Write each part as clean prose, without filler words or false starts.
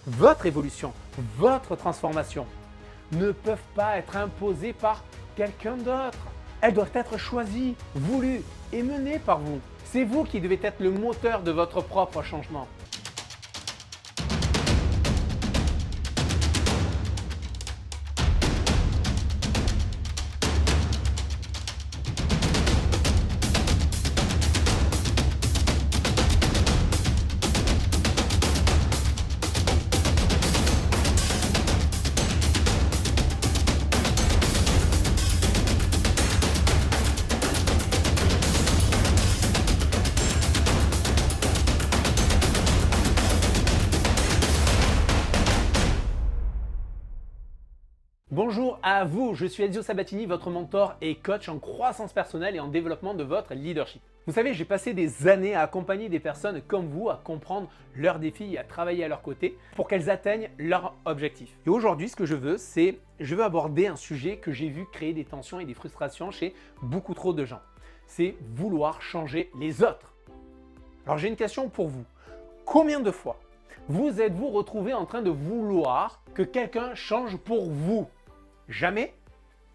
Votre évolution, votre transformation ne peuvent pas être imposées par quelqu'un d'autre. Elles doivent être choisies, voulues et menées par vous. C'est vous qui devez être le moteur de votre propre changement. Bonjour à vous, je suis Ezio Sabatini, votre mentor et coach en croissance personnelle et en développement de votre leadership. Vous savez, j'ai passé des années à accompagner des personnes comme vous à comprendre leurs défis et à travailler à leur côté pour qu'elles atteignent leurs objectifs. Et aujourd'hui, ce que je veux aborder un sujet que j'ai vu créer des tensions et des frustrations chez beaucoup trop de gens. C'est vouloir changer les autres. Alors j'ai une question pour vous. Combien de fois vous êtes-vous retrouvé en train de vouloir que quelqu'un change pour vous? Jamais?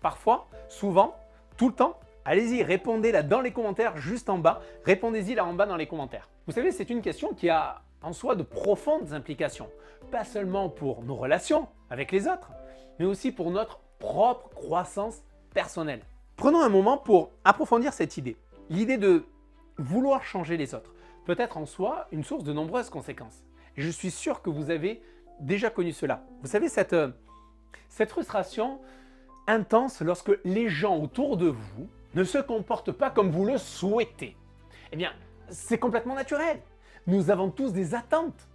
Parfois? Souvent? Tout le temps? Allez-y, répondez là dans les commentaires juste en bas. Répondez-y là en bas dans les commentaires. Vous savez, c'est une question qui a en soi de profondes implications. Pas seulement pour nos relations avec les autres, mais aussi pour notre propre croissance personnelle. Prenons un moment pour approfondir cette idée. L'idée de vouloir changer les autres peut être en soi une source de nombreuses conséquences. Et je suis sûr que vous avez déjà connu cela. Vous savez, cette frustration intense lorsque les gens autour de vous ne se comportent pas comme vous le souhaitez. Eh bien, c'est complètement naturel. Nous avons tous des attentes.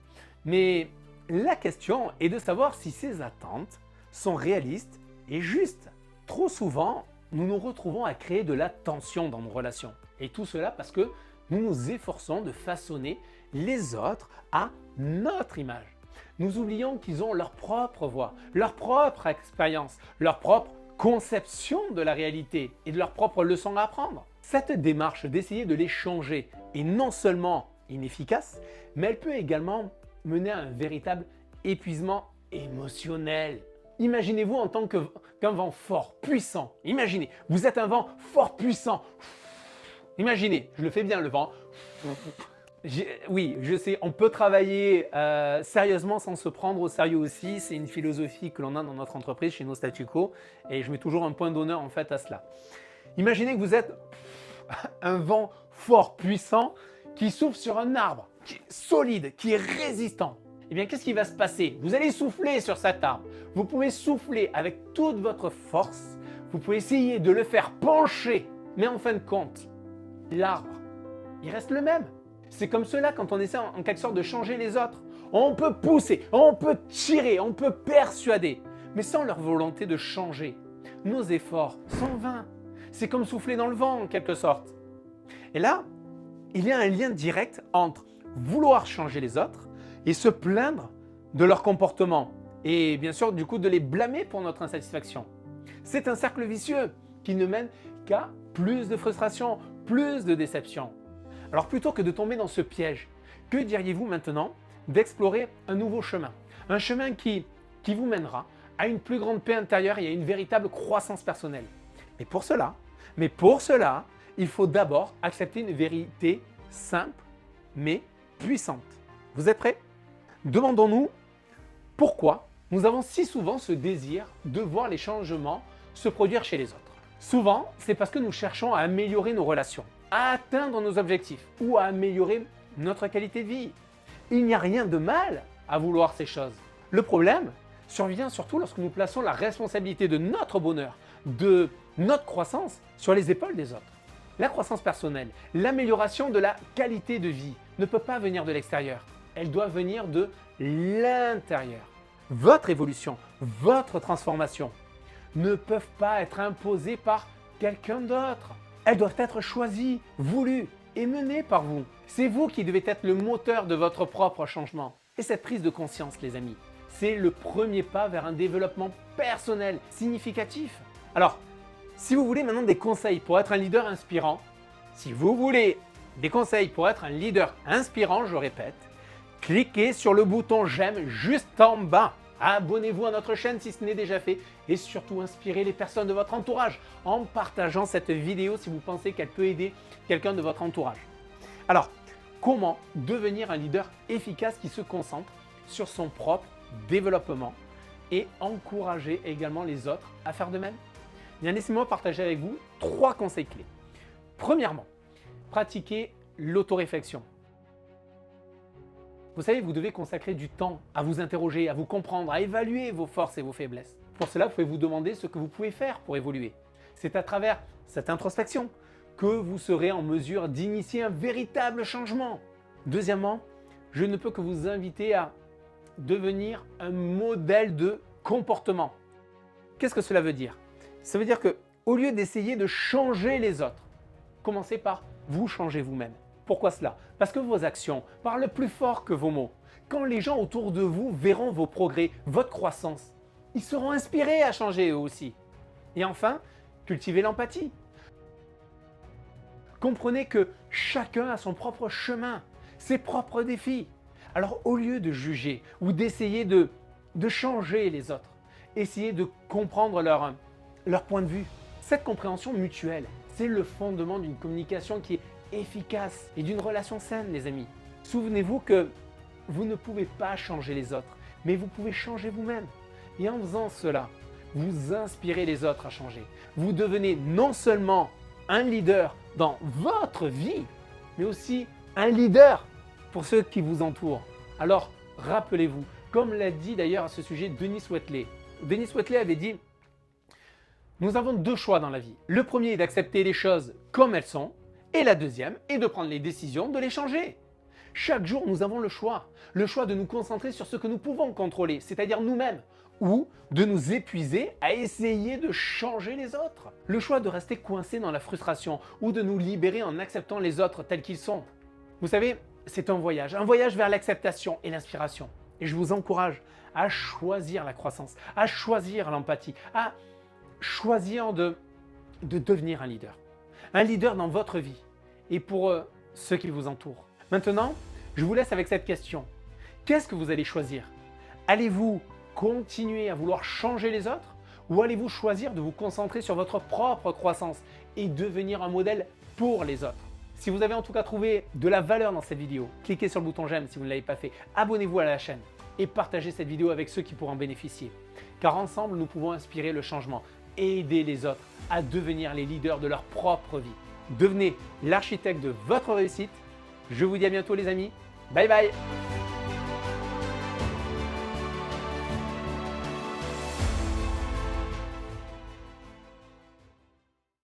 Mais la question est de savoir si ces attentes sont réalistes et justes. Trop souvent, nous nous retrouvons à créer de la tension dans nos relations. Et tout cela parce que nous nous efforçons de façonner les autres à notre image. Nous oublions qu'ils ont leur propre voix, leur propre expérience, leur propre conception de la réalité et de leurs propres leçons à apprendre. Cette démarche d'essayer de les changer est non seulement inefficace, mais elle peut également mener à un véritable épuisement émotionnel. Imaginez-vous en tant qu'un vent fort, puissant. Imaginez, vous êtes un vent fort, puissant. Imaginez, je le fais bien le vent. Oui, je sais, on peut travailler sérieusement sans se prendre au sérieux aussi. C'est une philosophie que l'on a dans notre entreprise, chez nos Statu Quo, et je mets toujours un point d'honneur en fait à cela. Imaginez que vous êtes un vent fort, puissant, qui souffle sur un arbre, qui est solide, qui est résistant. Eh bien, qu'est-ce qui va se passer? Vous allez souffler sur cet arbre. Vous pouvez souffler avec toute votre force. Vous pouvez essayer de le faire pencher, mais en fin de compte, l'arbre, il reste le même. C'est comme cela quand on essaie en quelque sorte de changer les autres. On peut pousser, on peut tirer, on peut persuader, mais sans leur volonté de changer. Nos efforts sont vains. C'est comme souffler dans le vent en quelque sorte. Et là, il y a un lien direct entre vouloir changer les autres et se plaindre de leur comportement. Et bien sûr, du coup, de les blâmer pour notre insatisfaction. C'est un cercle vicieux qui ne mène qu'à plus de frustration, plus de déception. Alors plutôt que de tomber dans ce piège, que diriez-vous maintenant d'explorer un nouveau chemin? Un chemin qui vous mènera à une plus grande paix intérieure et à une véritable croissance personnelle. Mais pour cela, il faut d'abord accepter une vérité simple mais puissante. Vous êtes prêts? Demandons-nous pourquoi nous avons si souvent ce désir de voir les changements se produire chez les autres. Souvent, c'est parce que nous cherchons à améliorer nos relations, à atteindre nos objectifs ou à améliorer notre qualité de vie. Il n'y a rien de mal à vouloir ces choses. Le problème survient surtout lorsque nous plaçons la responsabilité de notre bonheur, de notre croissance sur les épaules des autres. La croissance personnelle, l'amélioration de la qualité de vie ne peut pas venir de l'extérieur. Elle doit venir de l'intérieur. Votre évolution, votre transformation ne peuvent pas être imposées par quelqu'un d'autre. Elles doivent être choisies, voulues et menées par vous. C'est vous qui devez être le moteur de votre propre changement. Et cette prise de conscience, les amis, c'est le premier pas vers un développement personnel significatif. Alors, si vous voulez maintenant des conseils pour être un leader inspirant, je répète, cliquez sur le bouton j'aime juste en bas. Abonnez-vous à notre chaîne si ce n'est déjà fait et surtout inspirez les personnes de votre entourage en partageant cette vidéo si vous pensez qu'elle peut aider quelqu'un de votre entourage. Alors, comment devenir un leader efficace qui se concentre sur son propre développement et encourager également les autres à faire de même? Bien, laissez-moi partager avec vous 3 conseils clés. Premièrement, pratiquez l'autoréflexion. Vous savez, vous devez consacrer du temps à vous interroger, à vous comprendre, à évaluer vos forces et vos faiblesses. Pour cela, vous pouvez vous demander ce que vous pouvez faire pour évoluer. C'est à travers cette introspection que vous serez en mesure d'initier un véritable changement. Deuxièmement, je ne peux que vous inviter à devenir un modèle de comportement. Qu'est-ce que cela veut dire? Ça veut dire qu'au lieu d'essayer de changer les autres, commencez par vous changer vous-même. Pourquoi cela? Parce que vos actions parlent plus fort que vos mots. Quand les gens autour de vous verront vos progrès, votre croissance, ils seront inspirés à changer eux aussi. Et enfin, cultivez l'empathie. Comprenez que chacun a son propre chemin, ses propres défis. Alors au lieu de juger ou d'essayer de changer les autres, essayez de comprendre leur point de vue. Cette compréhension mutuelle, c'est le fondement d'une communication qui est efficace et d'une relation saine, les amis. Souvenez-vous que vous ne pouvez pas changer les autres, mais vous pouvez changer vous-même. Et en faisant cela, vous inspirez les autres à changer. Vous devenez non seulement un leader dans votre vie, mais aussi un leader pour ceux qui vous entourent. Alors, rappelez-vous, comme l'a dit d'ailleurs à ce sujet Denis Waitley. Denis Waitley avait dit « Nous avons 2 choix dans la vie. Le premier est d'accepter les choses comme elles sont, et la deuxième est de prendre les décisions de les changer. Chaque jour, nous avons le choix de nous concentrer sur ce que nous pouvons contrôler, c'est-à-dire nous-mêmes, ou de nous épuiser à essayer de changer les autres. Le choix de rester coincé dans la frustration ou de nous libérer en acceptant les autres tels qu'ils sont. Vous savez, c'est un voyage vers l'acceptation et l'inspiration. Et je vous encourage à choisir la croissance, à choisir l'empathie, à choisir de devenir un leader. Un leader dans votre vie et pour ceux qui vous entourent. Maintenant, je vous laisse avec cette question. Qu'est-ce que vous allez choisir? Allez-vous continuer à vouloir changer les autres ou allez-vous choisir de vous concentrer sur votre propre croissance et devenir un modèle pour les autres? Si vous avez en tout cas trouvé de la valeur dans cette vidéo, cliquez sur le bouton j'aime si vous ne l'avez pas fait, abonnez-vous à la chaîne et partagez cette vidéo avec ceux qui pourront en bénéficier. Car ensemble, nous pouvons inspirer le changement et aider les autres à devenir les leaders de leur propre vie. Devenez l'architecte de votre réussite. Je vous dis à bientôt les amis. Bye bye!